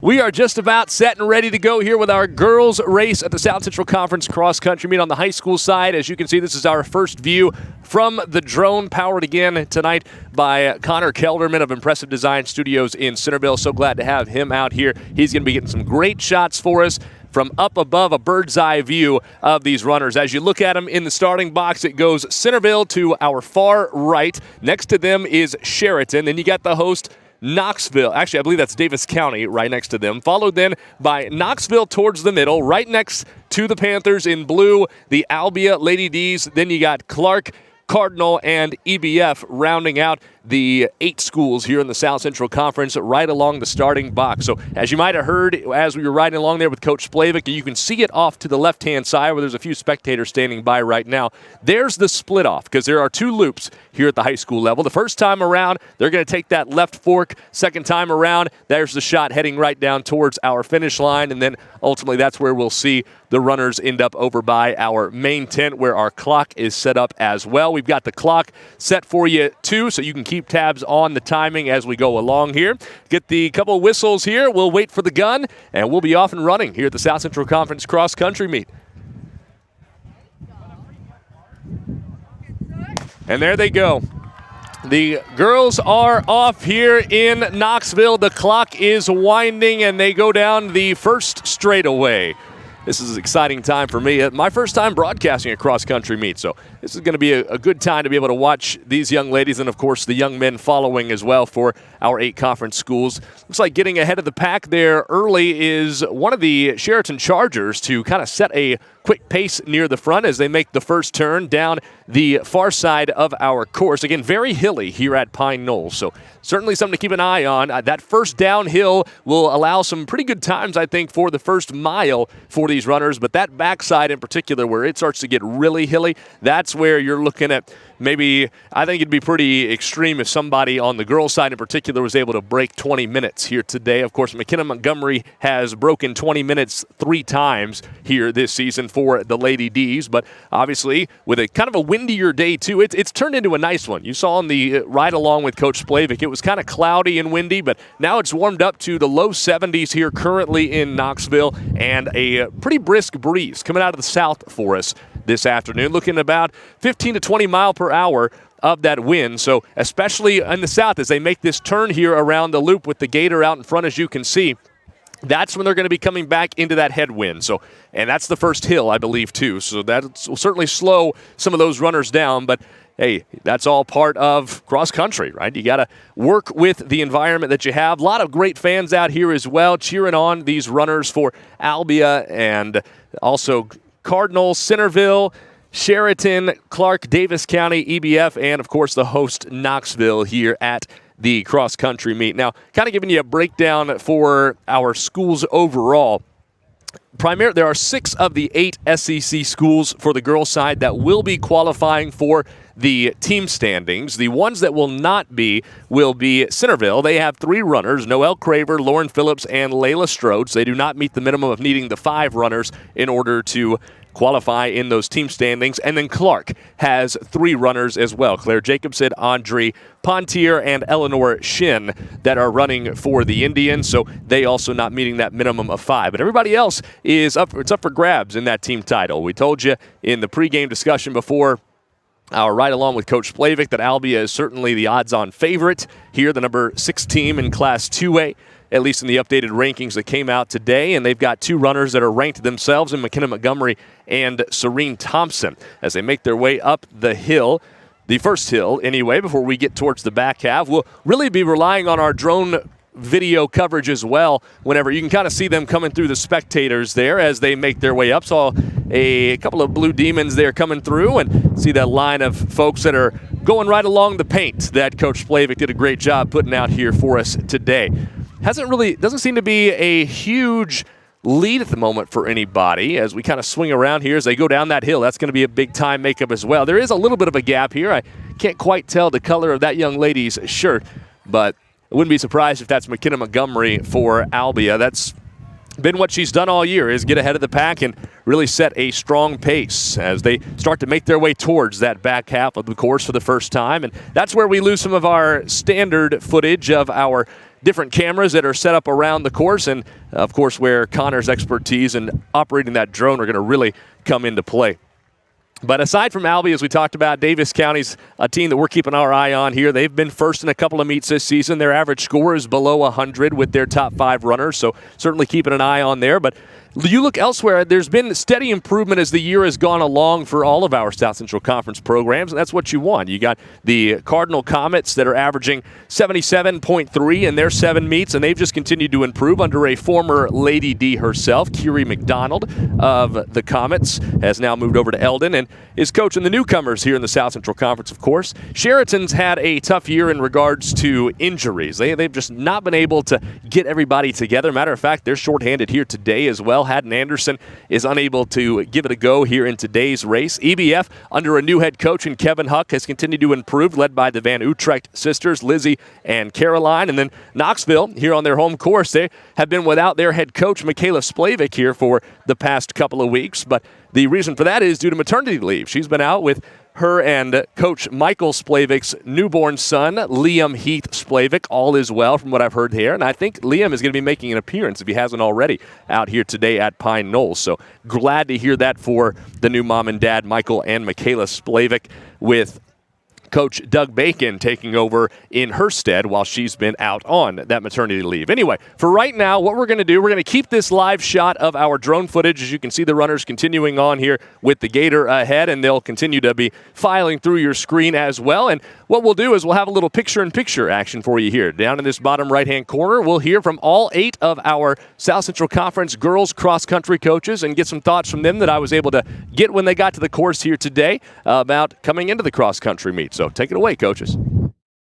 We are just about set and ready to go here with our girls race at the South Central Conference Cross Country Meet on the high school side. As you can see, this is our first view from the drone, powered again tonight by Connor Kelderman of Impressive Design Studios in Centerville. So glad to have him out here. He's going to be getting some great shots for us from up above, a bird's eye view of these runners. As you look at them in the starting box, it goes Centerville to our far right. Next to them is Sheraton. Then you got the host, Knoxville. Actually, I believe that's Davis County right next to them. Followed then by Knoxville towards the middle, right next to the Panthers in blue, the Albia Lady D's. Then you got Clark, Cardinal, and EBF rounding out the 8 schools here in the South Central Conference right along the starting box. So as you might have heard as we were riding along there with Coach Splavik, you can see it off to the left-hand side where there's a few spectators standing by right now. There's the split off because there are 2 loops here at the high school level. The first time around, they're going to take that left fork. Second time around, there's the shot heading right down towards our finish line, and then ultimately that's where we'll see the runners end up over by our main tent where our clock is set up as well. We've got the clock set for you too, so you can keep tabs on the timing as we go along here. Get the couple of whistles here. We'll wait for the gun, and we'll be off and running here at the South Central Conference Cross Country Meet. And there they go. The girls are off here in Knoxville. The clock is winding, and they go down the first straightaway. This is an exciting time for me. My first time broadcasting a cross-country meet, so this is going to be a good time to be able to watch these young ladies and, of course, the young men following as well for our 8 conference schools. Looks like getting ahead of the pack there early is one of the Sheraton Chargers to kind of set a quick pace near the front as they make the first turn down the far side of our course. Again, very hilly here at Pine Knoll, so certainly something to keep an eye on. That first downhill will allow some pretty good times, I think, for the first mile for these runners, but that backside in particular where it starts to get really hilly, that's where you're looking at maybe, I think it'd be pretty extreme if somebody on the girls' side in particular was able to break 20 minutes here today. Of course, McKenna Montgomery has broken 20 minutes 3 times here this season for the Lady D's, but obviously with a kind of a windier day too, it's turned into a nice one. You saw on the ride along with Coach Splavik, it was kind of cloudy and windy, but now it's warmed up to the low 70s here currently in Knoxville, and a pretty brisk breeze coming out of the south for us this afternoon, looking about 15 to 20 mile per hour of that wind. So especially in the south as they make this turn here around the loop with the gator out in front, as you can see, that's when they're going to be coming back into that headwind. So, and that's the first hill, I believe, too. So that will certainly slow some of those runners down, but hey, that's all part of cross country, right? You got to work with the environment that you have. A lot of great fans out here as well cheering on these runners for Albia and also Cardinal, Centerville, Sheraton, Clark, Davis County, EBF, and, of course, the host Knoxville here at the cross country meet. Now, kind of giving you a breakdown for our schools overall. There are 6 of the 8 SCC schools for the girls' side that will be qualifying for the team standings. The ones that will not be will be Centerville. They have 3 runners, Noelle Craver, Lauren Phillips, and Layla Strodes. They do not meet the minimum of needing the 5 runners in order to qualify in those team standings. And then Clark has 3 runners as well. Claire Jacobson, Audrey Pontier, and Eleanor Shin that are running for the Indians. So they also not meeting that minimum of 5. But everybody else is up for grabs in that team title. We told you in the pregame discussion before our ride along with Coach Splavik that Albia is certainly the odds-on favorite here, the number 6 team in Class 2A, at least in the updated rankings that came out today. And they've got 2 runners that are ranked themselves in McKenna Montgomery and Serene Thompson as they make their way up the hill, the first hill anyway, before we get towards the back half. We'll really be relying on our drone video coverage as well whenever you can kind of see them coming through the spectators there as they make their way up. Saw a couple of Blue Demons there coming through and see that line of folks that are going right along the paint that Coach Splavik did a great job putting out here for us today. Doesn't seem to be a huge lead at the moment for anybody as we kind of swing around here as they go down that hill. That's going to be a big time makeup as well. There is a little bit of a gap here. I can't quite tell the color of that young lady's shirt, but I wouldn't be surprised if that's McKenna Montgomery for Albia. That's been what she's done all year, is get ahead of the pack and really set a strong pace as they start to make their way towards that back half of the course for the first time. And that's where we lose some of our standard footage of our different cameras that are set up around the course, and of course where Connor's expertise in operating that drone are going to really come into play. But aside from Albee, as we talked about, Davis County's a team that we're keeping our eye on here. They've been first in a couple of meets this season. Their average score is below 100 with their top 5 runners, so certainly keeping an eye on there. But you look elsewhere, there's been steady improvement as the year has gone along for all of our South Central Conference programs, and that's what you want. You got the Cardinal Comets that are averaging 77.3 in their 7 meets, and they've just continued to improve under a former Lady D herself. Kiri McDonald of the Comets has now moved over to Eldon and is coaching the newcomers here in the South Central Conference, of course. Sheraton's had a tough year in regards to injuries. They've just not been able to get everybody together. Matter of fact, they're shorthanded here today as well. Haddon Anderson is unable to give it a go here in today's race. EBF, under a new head coach in Kevin Huck, has continued to improve, led by the Van Utrecht sisters, Lizzie and Caroline. And then Knoxville, here on their home course, they have been without their head coach, Michaela Splavik, here for the past couple of weeks. But the reason for that is due to maternity leave. She's been out with her and Coach Michael Splavik's newborn son, Liam Heath Splavik. All is well from what I've heard here. And I think Liam is going to be making an appearance, if he hasn't already, out here today at Pine Knolls. So glad to hear that for the new mom and dad, Michael and Michaela Splavik, with Coach Doug Bacon taking over in her stead while she's been out on that maternity leave. Anyway, for right now, what we're going to do, we're going to keep this live shot of our drone footage. As you can see, the runners continuing on here with the Gator ahead, and they'll continue to be filing through your screen as well. And what we'll do is we'll have a little picture-in-picture action for you here. Down in this bottom right-hand corner, we'll hear from all 8 of our South Central Conference girls cross-country coaches and get some thoughts from them that I was able to get when they got to the course here today about coming into the cross-country meet. So take it away, coaches.